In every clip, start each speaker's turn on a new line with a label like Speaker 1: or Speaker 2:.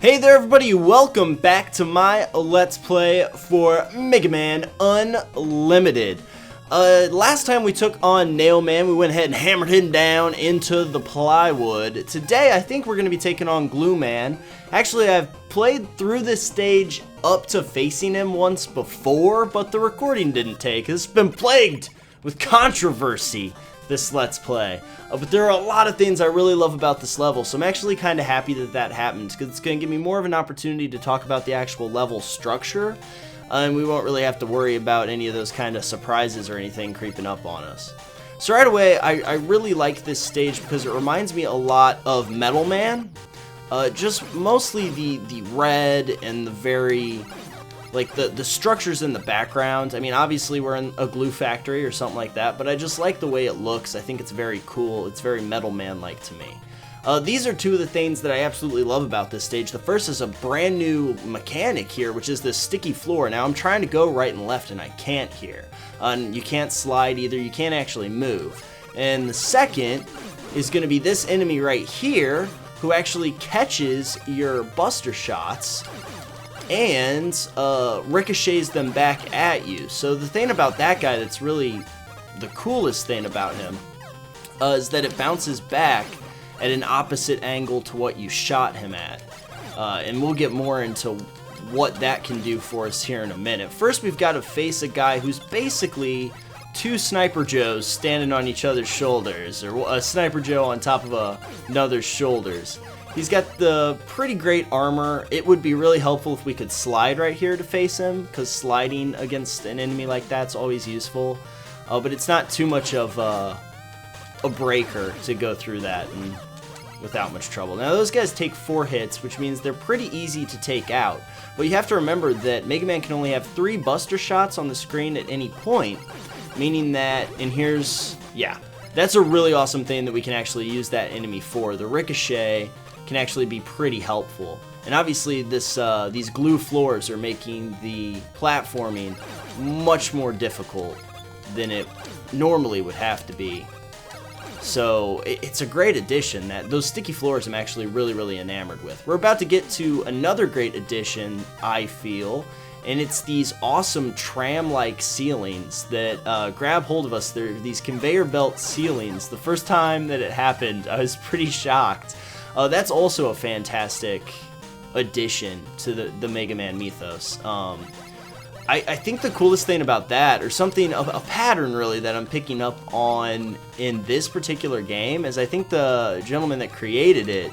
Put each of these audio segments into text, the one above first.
Speaker 1: Hey there everybody, welcome back to my Let's Play for Mega Man Unlimited. Last time we took on Nail Man, we went ahead and hammered him down into the plywood. Today I think we're going to be taking on Glue Man. Actually, I've played through this stage up to facing him once before, but the recording didn't take. It's been plagued with controversy, this Let's Play. But there are a lot of things I really love about this level, so I'm actually kind of happy that that happened, because it's going to give me more of an opportunity to talk about the actual level structure, and we won't really have to worry about any of those kind of surprises or anything creeping up on us. So right away, I really like this stage because it reminds me a lot of Metal Man, just mostly the red and the very... like the structures in the background. I mean, obviously we're in a glue factory or something like that, but I just like the way it looks. I think it's very cool. It's very Metal Man-like to me. These are two of the things that I absolutely love about this stage. The first is a brand new mechanic here, which is this sticky floor. Now I'm trying to go right and left and I can't here. You can't slide either. You can't actually move. And the second is going to be this enemy right here who actually catches your buster shots and ricochets them back at you. So the thing about that guy that's really the coolest thing about him is that it bounces back at an opposite angle to what you shot him at. And we'll get more into what that can do for us here in a minute. First, we've got to face a guy who's basically two Sniper Joes standing on each other's shoulders, or a Sniper Joe on top of another's shoulders. He's got the pretty great armor. It would be really helpful if we could slide right here to face him, because sliding against an enemy like that's always useful. But it's not too much of a breaker to go through that and without much trouble. Now those guys take 4 hits, which means they're pretty easy to take out. But you have to remember that Mega Man can only have 3 buster shots on the screen at any point, meaning that, and here's, yeah, that's a really awesome thing that we can actually use that enemy for. The ricochet can actually be pretty helpful. And obviously these glue floors are making the platforming much more difficult than it normally would have to be. So it's a great addition. Those sticky floors I'm actually really enamored with. We're about to get to another great addition, I feel, and it's these awesome tram-like ceilings that grab hold of us. They're these conveyor belt ceilings. The first time that it happened, I was pretty shocked. That's also a fantastic addition to the Mega Man mythos. I think the coolest thing about that, or something, a pattern really that I'm picking up on in this particular game, is I think the gentleman that created it,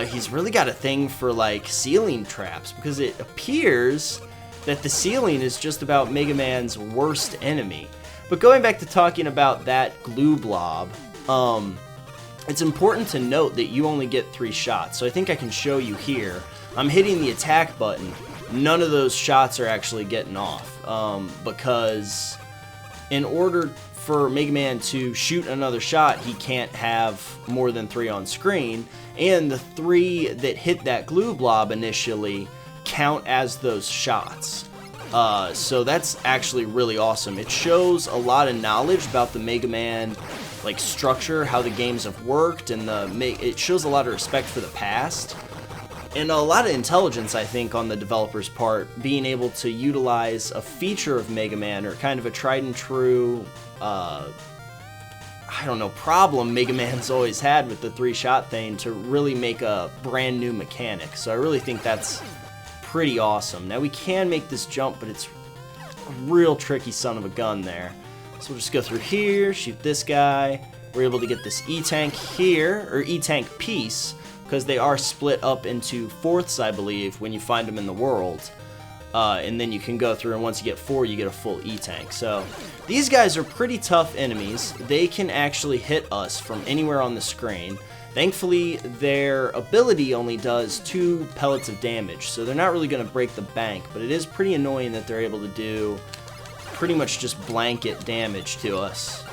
Speaker 1: he's really got a thing for like ceiling traps, because it appears that the ceiling is just about Mega Man's worst enemy. But going back to talking about that glue blob, it's important to note that you only get 3 shots, so I think I can show you here. I'm hitting the attack button. None of those shots are actually getting off, because in order for Mega Man to shoot another shot, he can't have more than 3 on screen, and the 3 that hit that glue blob initially count as those shots. So that's actually really awesome. It shows a lot of knowledge about the Mega Man like structure, how the games have worked, and it shows a lot of respect for the past, and a lot of intelligence, I think, on the developer's part, being able to utilize a feature of Mega Man, or kind of a tried and true, I don't know, problem Mega Man's always had with the 3-shot thing, to really make a brand new mechanic. So I really think that's pretty awesome. Now we can make this jump, but it's a real tricky son of a gun there. So we'll just go through here, shoot this guy. We're able to get this E-Tank here, or E-Tank piece, because they are split up into 4ths, I believe, when you find them in the world. And then you can go through, and once you get 4, you get a full E-Tank. So these guys are pretty tough enemies. They can actually hit us from anywhere on the screen. Thankfully, their ability only does 2 pellets of damage, so they're not really going to break the bank, but it is pretty annoying that they're able to do pretty much just blanket damage to us.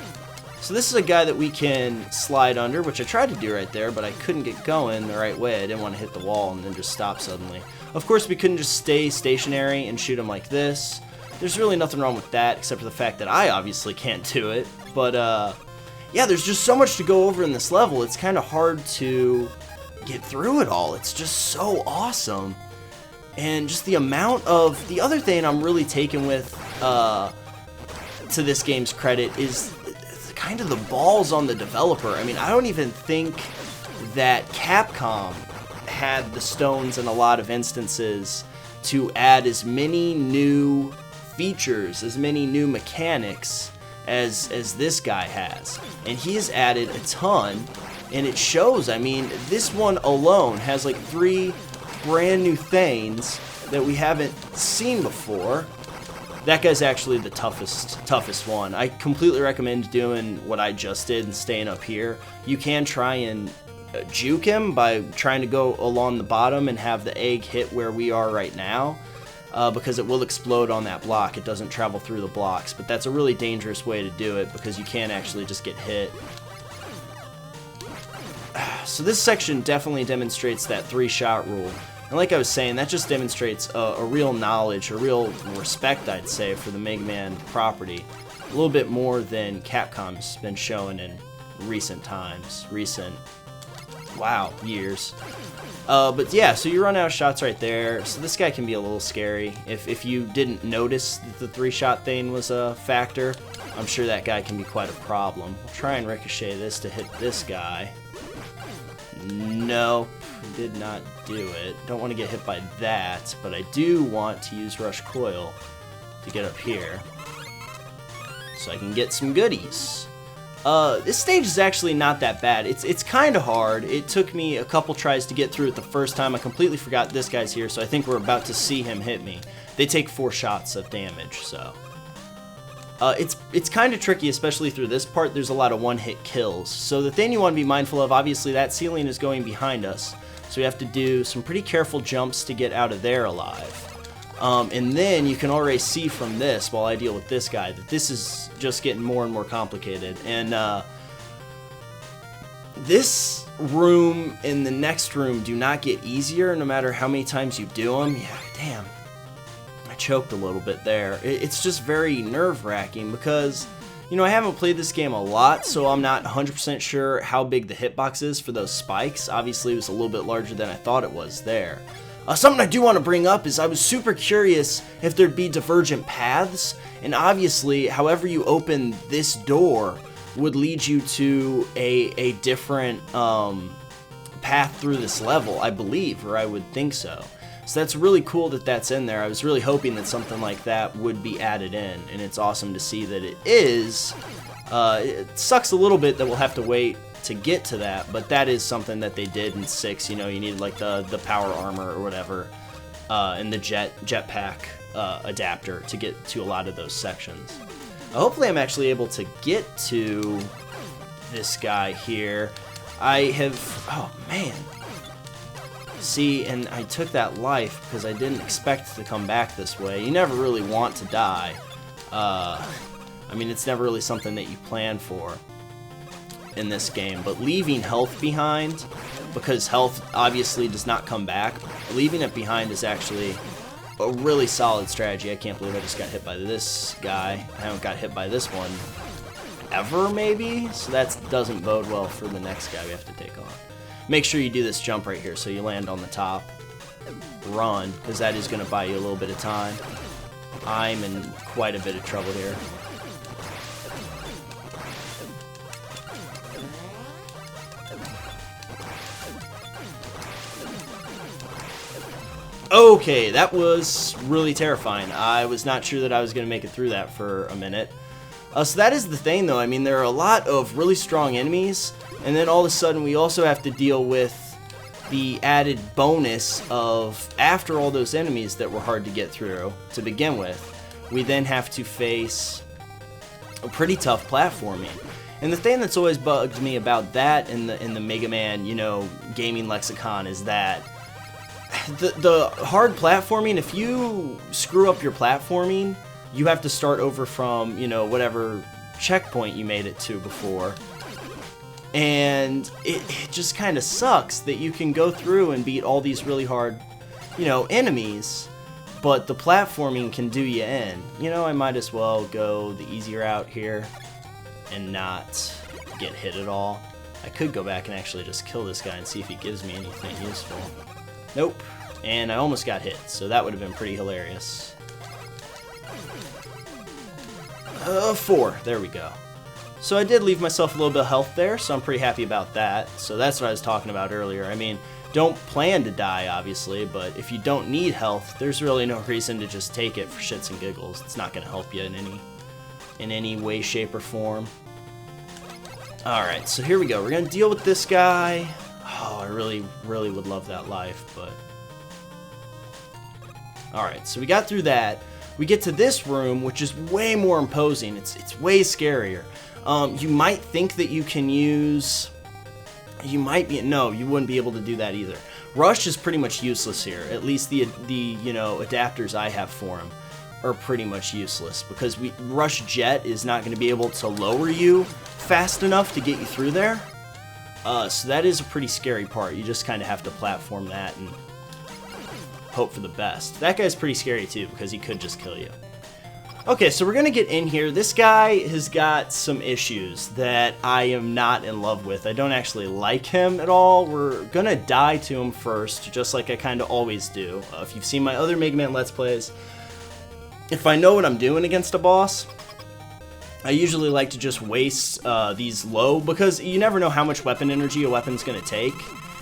Speaker 1: So this is a guy that we can slide under, which I tried to do right there, but I couldn't get going the right way. I didn't want to hit the wall and then just stop suddenly. Of course, we couldn't just stay stationary and shoot him like this. There's really nothing wrong with that, except for the fact that I obviously can't do it. But, yeah, there's just so much to go over in this level. It's kind of hard to get through it all. It's just so awesome. And just the amount of... The other thing I'm really taken with, to this game's credit, is kind of the balls on the developer. I mean, I don't even think that Capcom had the stones in a lot of instances to add as many new features, as many new mechanics as this guy has. And he has added a ton, and it shows. I mean, this one alone has like 3 brand new things that we haven't seen before. That guy's actually the toughest one. I completely recommend doing what I just did and staying up here. You can try and juke him by trying to go along the bottom and have the egg hit where we are right now, because it will explode on that block. It doesn't travel through the blocks, but that's a really dangerous way to do it because you can actually just get hit. So this section definitely demonstrates that 3-shot rule. And like I was saying, that just demonstrates a real knowledge, a real respect, I'd say, for the Mega Man property. A little bit more than Capcom's been showing in recent times, years. But yeah, so you run out of shots right there. So this guy can be a little scary. If you didn't notice that the 3-shot thing was a factor, I'm sure that guy can be quite a problem. We'll try and ricochet this to hit this guy. Nope, did not do it. Don't want to get hit by that, but I do want to use Rush Coil to get up here so I can get some goodies. This stage is actually not that bad. It's kind of hard. It took me a couple tries to get through it the first time. I completely forgot this guy's here, so I think we're about to see him hit me. They take 4 shots of damage, so... It's kind of tricky, especially through this part. There's a lot of one-hit kills. So the thing you want to be mindful of, obviously that ceiling is going behind us. So we have to do some pretty careful jumps to get out of there alive. And then you can already see from this, while I deal with this guy, that this is just getting more and more complicated. And this room and the next room do not get easier no matter how many times you do them. Yeah, damn. I choked a little bit there. It's just very nerve-wracking because, you know, I haven't played this game a lot, so I'm not 100% sure how big the hitbox is for those spikes. Obviously, it was a little bit larger than I thought it was there. Something I do want to bring up is I was super curious if there'd be divergent paths, and obviously, however you open this door would lead you to a different path through this level, I believe, or I would think so. So that's really cool that that's in there. I was really hoping that something like that would be added in, and it's awesome to see that it is. It sucks a little bit that we'll have to wait to get to that, but that is something that they did in 6. You know, you needed like the power armor or whatever, and the jetpack adapter to get to a lot of those sections. Hopefully I'm actually able to get to this guy here. I have... Oh, man. See, and I took that life because I didn't expect to come back this way. You never really want to die. I mean, it's never really something that you plan for in this game, but leaving health behind, because health obviously does not come back, leaving it behind is actually a really solid strategy. I can't believe I just got hit by this guy. I haven't got hit by this one ever, maybe? So that doesn't bode well for the next guy we have to take on. Make sure you do this jump right here so you land on the top. Run, because that is going to buy you a little bit of time. I'm in quite a bit of trouble here. Okay, that was really terrifying. I was not sure that I was going to make it through that for a minute. So that is the thing, though. I mean, there are a lot of really strong enemies, and then all of a sudden we also have to deal with the added bonus of, after all those enemies that were hard to get through to begin with, we then have to face a pretty tough platforming. And the thing that's always bugged me about that in the Mega Man, you know, gaming lexicon is that the hard platforming, if you screw up your platforming, you have to start over from, you know, whatever checkpoint you made it to before. And it just kind of sucks that you can go through and beat all these really hard, you know, enemies, but the platforming can do you in. You know, I might as well go the easy route here and not get hit at all. I could go back and actually just kill this guy and see if he gives me anything useful. Nope. And I almost got hit, so that would have been pretty hilarious. 4. There we go. So I did leave myself a little bit of health there, so I'm pretty happy about that. So that's what I was talking about earlier. I mean, don't plan to die, obviously, but if you don't need health, there's really no reason to just take it for shits and giggles. It's not going to help you in any way, shape, or form. Alright, so here we go. We're going to deal with this guy. Oh, I really, really would love that life, but... Alright, so we got through that. We get to this room, which is way more imposing. It's way scarier. You might think that you can use... No, you wouldn't be able to do that either. Rush is pretty much useless here. At least the adapters I have for him are pretty much useless, because Rush Jet is not going to be able to lower you fast enough to get you through there. So that is a pretty scary part. You just kind of have to platform that and hope for the best. That guy's pretty scary too, because he could just kill you. Okay, so we're going to get in here. This guy has got some issues that I am not in love with. I don't actually like him at all. We're going to die to him first, just like I kind of always do. If you've seen my other Mega Man Let's Plays, if I know what I'm doing against a boss, I usually like to just waste these low, because you never know how much weapon energy a weapon's going to take,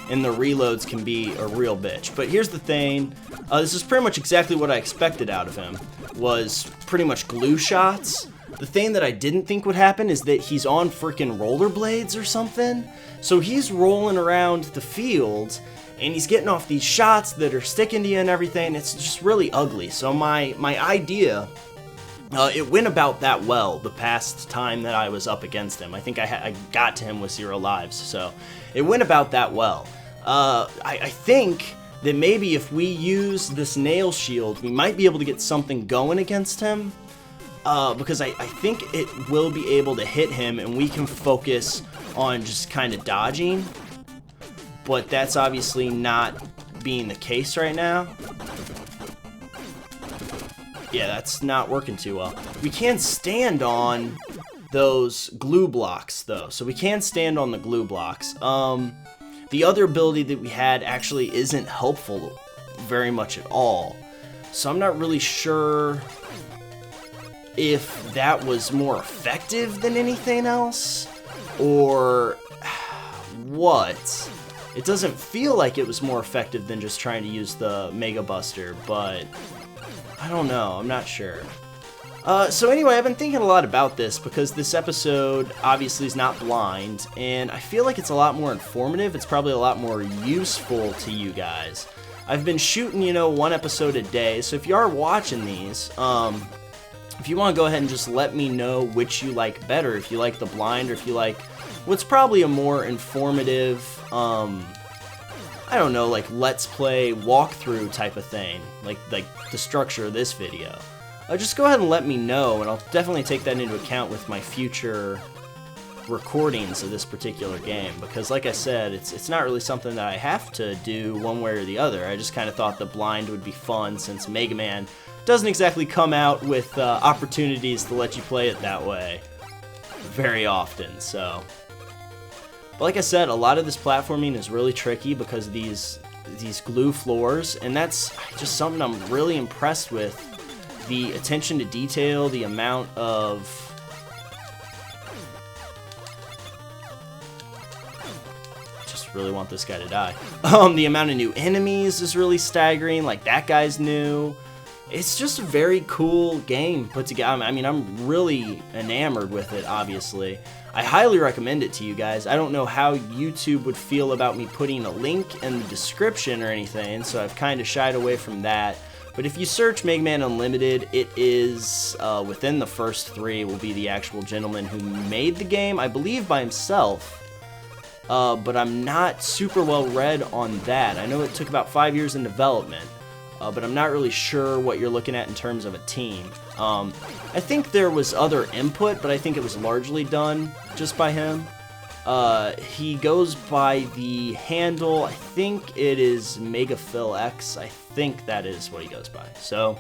Speaker 1: and the reloads can be a real bitch. But here's the thing, this is pretty much exactly what I expected out of him, was pretty much glue shots. The thing that I didn't think would happen is that he's on freaking rollerblades or something. So he's rolling around the field, and he's getting off these shots that are sticking to you and everything. It's just really ugly. So my idea, it went about that well the past time that I was up against him. I think I got to him with 0 lives, so it went about that well. I think that maybe if we use this nail shield, we might be able to get something going against him, because I think it will be able to hit him, and we can focus on just kind of dodging. But that's obviously not being the case right now. Yeah, that's not working too well. We can stand on those glue blocks, though. So we can stand on the glue blocks. The other ability that we had actually isn't helpful very much at all. So I'm not really sure if that was more effective than anything else, or what. It doesn't feel like it was more effective than just trying to use the Mega Buster, but I don't know, I'm not sure. So anyway, I've been thinking a lot about this, because this episode obviously is not blind, and I feel like it's a lot more informative. It's probably a lot more useful to you guys. I've been shooting, 1 episode a day, so if you are watching these, if you want to go ahead and just let me know which you like better, if you like the blind, or if you like what's probably a more informative, I don't know, like Let's Play walkthrough type of thing, like the structure of this video. Just go ahead and let me know, and I'll definitely take that into account with my future recordings of this particular game, because like I said, it's not really something that I have to do one way or the other. I just kind of thought the blind would be fun, since Mega Man doesn't exactly come out with opportunities to let you play it that way very often, so. But like I said, a lot of this platforming is really tricky because of these glue floors, and that's just something I'm really impressed with. The attention to detail, the amount of... Just really want this guy to die. The amount of new enemies is really staggering, like that guy's new. It's just a very cool game put together. I mean, I'm really enamored with it, obviously. I highly recommend it to you guys. I don't know how YouTube would feel about me putting a link in the description or anything, so I've kind of shied away from that. But if you search Mega Man Unlimited, it is within the first 3 will be the actual gentleman who made the game, I believe by himself. But I'm not super well read on that. I know it took about 5 years in development, but I'm not really sure what you're looking at in terms of a team. I think there was other input, but I think it was largely done just by him. He goes by the handle, I think it is MegaPhilX. I think that is what he goes by. So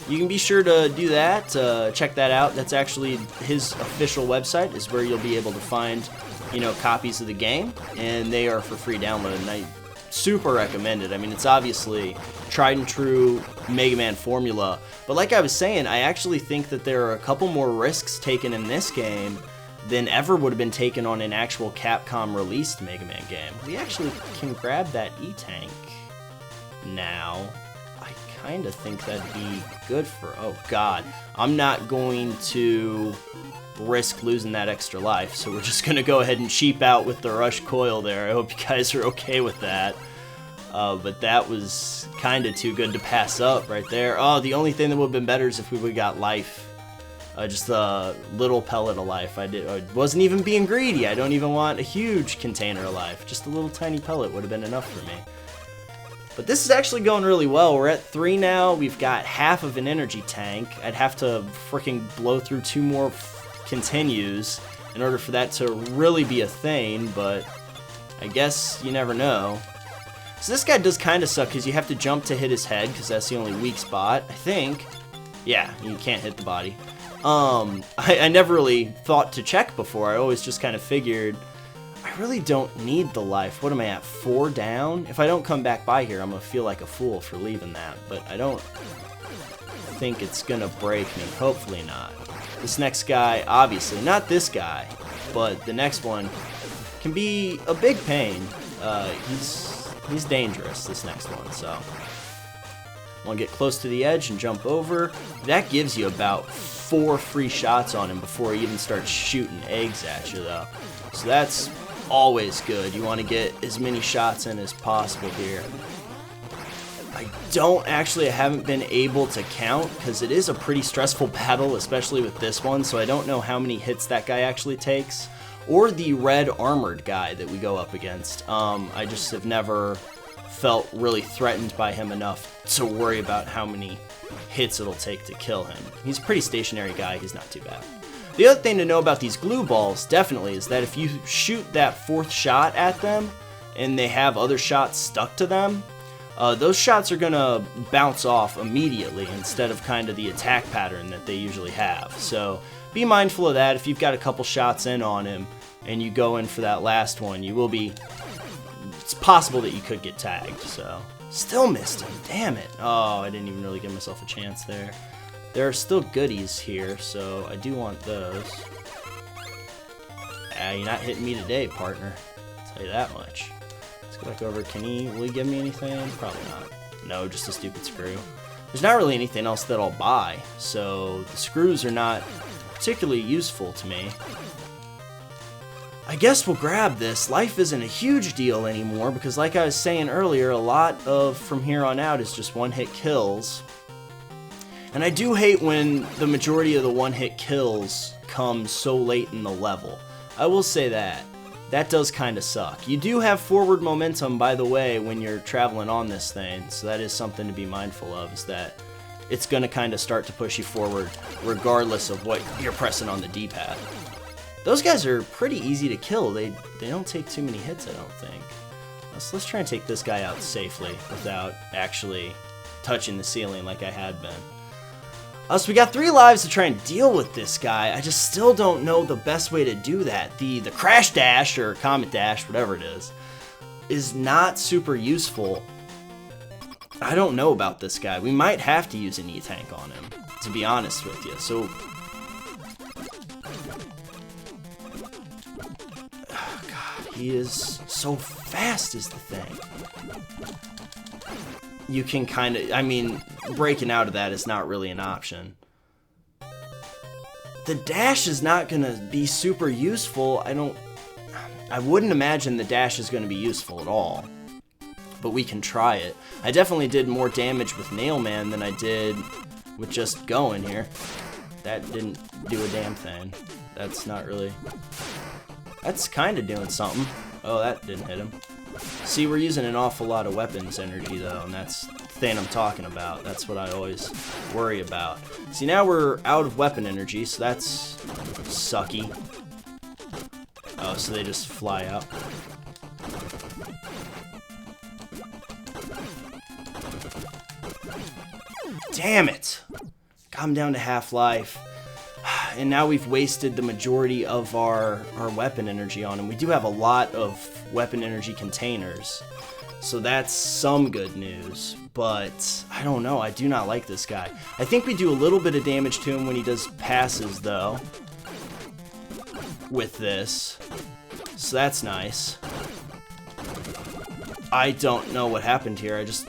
Speaker 1: you can be sure to do that, check that out. That's actually his official website, is where you'll be able to find you know, copies of the game, and they are for free download, and I super recommend it. I mean, it's obviously tried and true Mega Man formula, but like I was saying, I actually think that there are a couple more risks taken in this game than ever would have been taken on an actual Capcom released Mega Man game. We actually can grab that E-Tank now. I kind of think that'd be good for... Oh god, I'm not going to risk losing that extra life, so we're just gonna go ahead and cheap out with the Rush Coil there. I hope you guys are okay with that. But that was kind of too good to pass up right there. Oh, the only thing that would have been better is if we would have got life. Just a little pellet of life. I wasn't even being greedy. I don't even want a huge container of life. Just a little tiny pellet would have been enough for me. But this is actually going really well. We're at 3 now. We've got half of an energy tank. I'd have to freaking blow through 2 more continues in order for that to really be a thing, but I guess you never know. So this guy does kind of suck because you have to jump to hit his head because that's the only weak spot, I think. Yeah, you can't hit the body. I never really thought to check before. I always just kind of figured I really don't need the life. What am I at, 4 down? If I don't come back by here, I'm going to feel like a fool for leaving that. But I don't think it's going to break me. Hopefully not. This next guy, obviously, not this guy, but the next one can be a big pain. He's dangerous, this next one, so. I want to get close to the edge and jump over. That gives you about 4 free shots on him before he even starts shooting eggs at you, though. So that's always good. You want to get as many shots in as possible here. I haven't been able to count because it is a pretty stressful battle, especially with this one, so I don't know how many hits that guy actually takes. Or the red armored guy that we go up against. I just have never felt really threatened by him enough to worry about how many hits it'll take to kill him. He's a pretty stationary guy, he's not too bad. The other thing to know about these glue balls, definitely, is that if you shoot that 4th shot at them, and they have other shots stuck to them, those shots are gonna bounce off immediately instead of kind of the attack pattern that they usually have. So be mindful of that. If you've got a couple shots in on him, and you go in for that last one, you will be... It's possible that you could get tagged, so... Still missed him, damn it. Oh, I didn't even really give myself a chance there. There are still goodies here, so I do want those. You're not hitting me today, partner. I'll tell you that much. Let's go back over. Will he give me anything? Probably not. No, just a stupid screw. There's not really anything else that I'll buy, so the screws are not particularly useful to me. I guess we'll grab this. Life isn't a huge deal anymore because, like I was saying earlier, a lot of from here on out is just one-hit kills. And I do hate when the majority of the one-hit kills come so late in the level. I will say that. That does kind of suck. You do have forward momentum, by the way, when you're traveling on this thing, so that is something to be mindful of, is that it's going to kind of start to push you forward regardless of what you're pressing on the D-pad. Those guys are pretty easy to kill. They don't take too many hits, I don't think. Let's try and take this guy out safely without actually touching the ceiling like I had been. So we got 3 lives to try and deal with this guy. I just still don't know the best way to do that. The Crash Dash, or Comet Dash, whatever it is not super useful. I don't know about this guy. We might have to use an E-Tank on him, to be honest with you. So, oh God, he is so fast is the thing. You can kind of, I mean, breaking out of that is not really an option. The dash is not going to be super useful. I wouldn't imagine the dash is going to be useful at all. But we can try it. I definitely did more damage with Nailman than I did with just going here. That didn't do a damn thing. That's not really... That's kind of doing something. Oh, that didn't hit him. See, we're using an awful lot of weapons energy, though, and that's the thing I'm talking about. That's what I always worry about. See, now we're out of weapon energy, so that's sucky. Oh, so they just fly out. Damn it! Got him down to half-life. and now we've wasted the majority of our weapon energy on him. We do have a lot of weapon energy containers, so that's some good news. But I don't know, I do not like this guy. I think we do a little bit of damage to him when he does passes, though, with this. So that's nice. I don't know what happened here. I just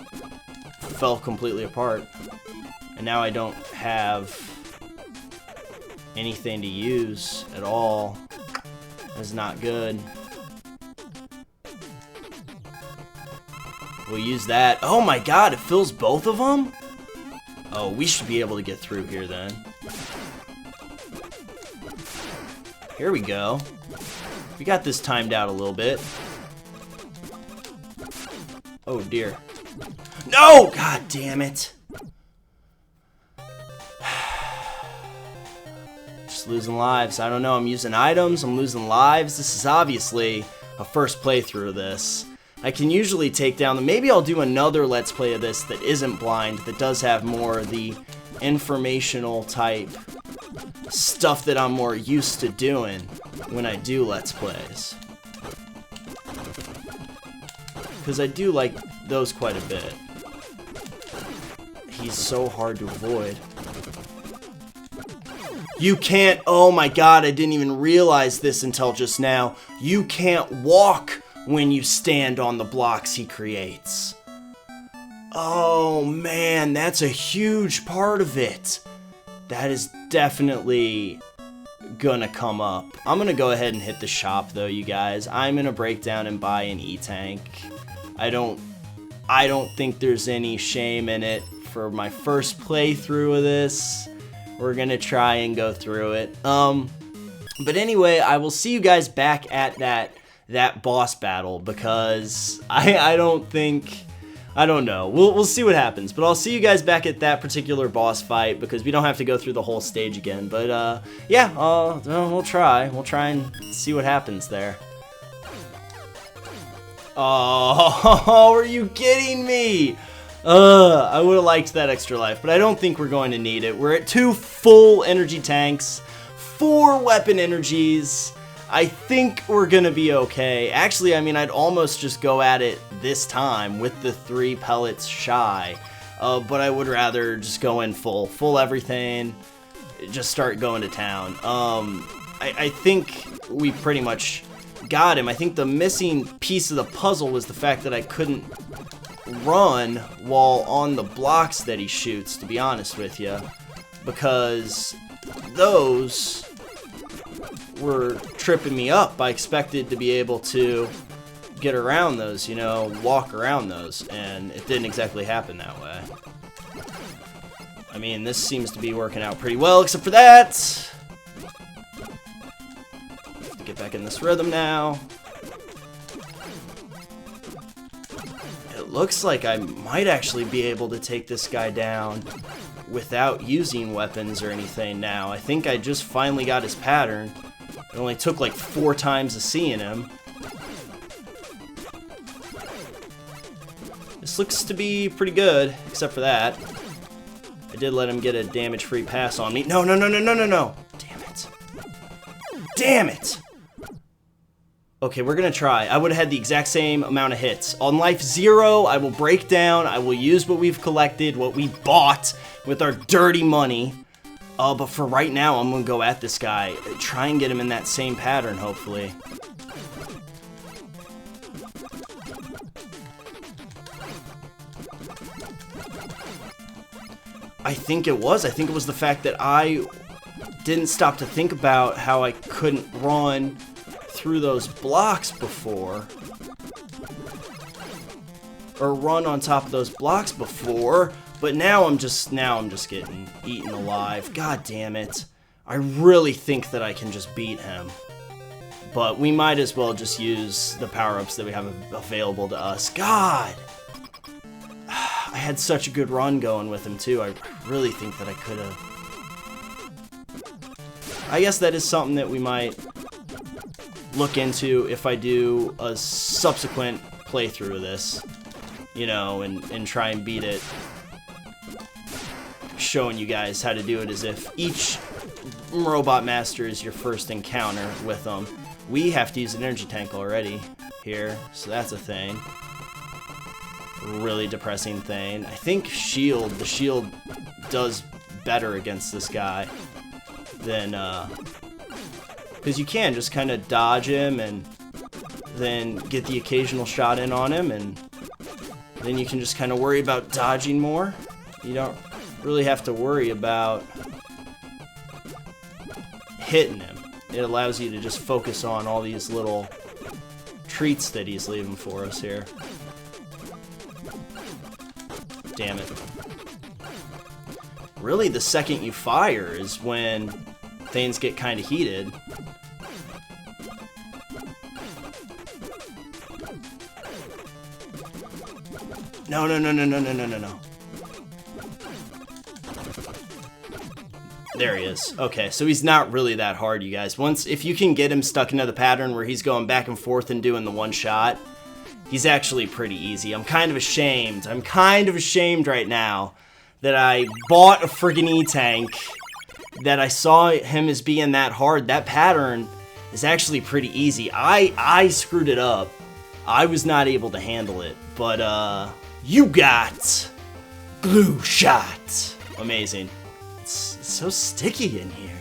Speaker 1: fell completely apart. And now I don't have anything to use at all. That's not good. We'll use that. Oh my god, it fills both of them? Oh, we should be able to get through here then. Here we go. We got this timed out a little bit. Oh dear. No! God damn it. Just losing lives. I don't know. I'm using items. I'm losing lives. This is obviously a first playthrough of this. I can usually take down the... Maybe I'll do another Let's Play of this that isn't blind, that does have more of the informational type stuff that I'm more used to doing when I do Let's Plays. Because I do like those quite a bit. He's so hard to avoid. You can't... Oh my god, I didn't even realize this until just now. You can't walk when you stand on the blocks he creates. Oh man, that's a huge part of it. That is definitely gonna come up. I'm gonna go ahead and hit the shop though, you guys. I'm gonna break down and buy an E-Tank. I don't think there's any shame in it for my first playthrough of this. We're gonna try and go through it. But anyway, I will see you guys back at that boss battle, because I don't know. We'll see what happens, but I'll see you guys back at that particular boss fight, because we don't have to go through the whole stage again. But yeah, we'll try and see what happens there. Oh, are you kidding me? I would have liked that extra life, but I don't think we're going to need it. We're at 2 full energy tanks, 4 weapon energies. I think we're gonna be okay. Actually, I mean, I'd almost just go at it this time with the 3 pellets shy, but I would rather just go in full everything, just start going to town. I think we pretty much got him. I think the missing piece of the puzzle was the fact that I couldn't run while on the blocks that he shoots, to be honest with you, because those were tripping me up. I expected to be able to get around those, you know, walk around those, and it didn't exactly happen that way. I mean, this seems to be working out pretty well, except for that. Get back in this rhythm now. It looks like I might actually be able to take this guy down without using weapons or anything now. I think I just finally got his pattern. It only took like 4 times of seeing him. This looks to be pretty good, except for that. I did let him get a damage-free pass on me. No. Damn it. Damn it! Okay, we're gonna try. I would have had the exact same amount of hits. On life 0, I will break down. I will use what we've collected, what we bought with our dirty money. But for right now, I'm gonna go at this guy. Try and get him in that same pattern, hopefully. I think it was. I think it was the fact that I didn't stop to think about how I couldn't run through those blocks before, or run on top of those blocks before, but now I'm just getting eaten alive. God damn it. I really think that I can just beat him, but we might as well just use the power-ups that we have available to us. God, I had such a good run going with him too. I really think that I could have. I guess that is something that we might look into if I do a subsequent playthrough of this, you know, and try and beat it, showing you guys how to do it as if each Robot Master is your first encounter with him. We have to use an energy tank already here, so that's a thing. Really depressing thing. I think the shield does better against this guy than, because you can just kind of dodge him and then get the occasional shot in on him, and then you can just kind of worry about dodging more. You don't really have to worry about hitting him. It allows you to just focus on all these little treats that he's leaving for us here. Damn it. Really, the second you fire is when things get kind of heated. No. There he is. Okay, so he's not really that hard, you guys. If you can get him stuck into the pattern where he's going back and forth and doing the one shot, he's actually pretty easy. I'm kind of ashamed right now that I bought a friggin' E-Tank, that I saw him as being that hard. That pattern is actually pretty easy. I screwed it up. I was not able to handle it, but you got Glue Shot. Amazing. It's so sticky in here.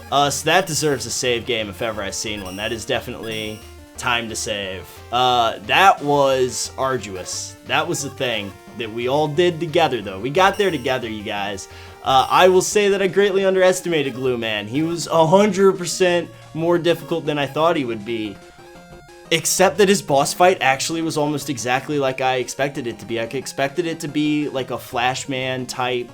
Speaker 1: So that deserves a save game if ever I've seen one. That is definitely time to save. That was arduous. That was the thing that we all did together, though. We got there together, you guys. I will say that I greatly underestimated Glue Man. He was 100% more difficult than I thought he would be. Except that his boss fight actually was almost exactly like I expected it to be. I expected it to be like a Flashman type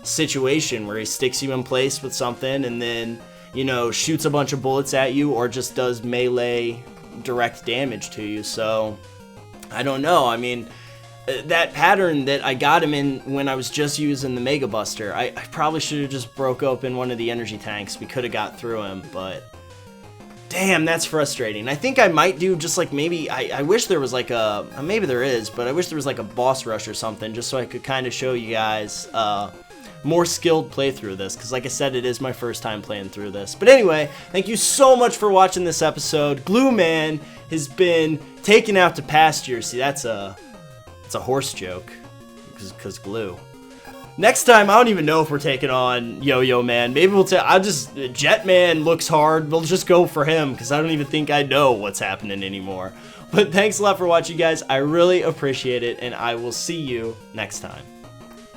Speaker 1: situation where he sticks you in place with something and then, you know, shoots a bunch of bullets at you or just does melee direct damage to you. So I don't know. I mean, that pattern that I got him in when I was just using the Mega Buster, I probably should have just broke open one of the energy tanks. We could have got through him, but damn, that's frustrating. I think I might do just like maybe, I wish there was like a, maybe there is, but I wish there was like a boss rush or something just so I could kind of show you guys more skilled playthrough of this, because like I said, it is my first time playing through this. But anyway, thank you so much for watching this episode. Glue Man has been taken out to pasture. See, it's a horse joke, because glue. Next time, I don't even know if we're taking on Yo-Yo Man. Maybe we'll Jetman looks hard. We'll just go for him, because I don't even think I know what's happening anymore. But thanks a lot for watching, guys. I really appreciate it, and I will see you next time.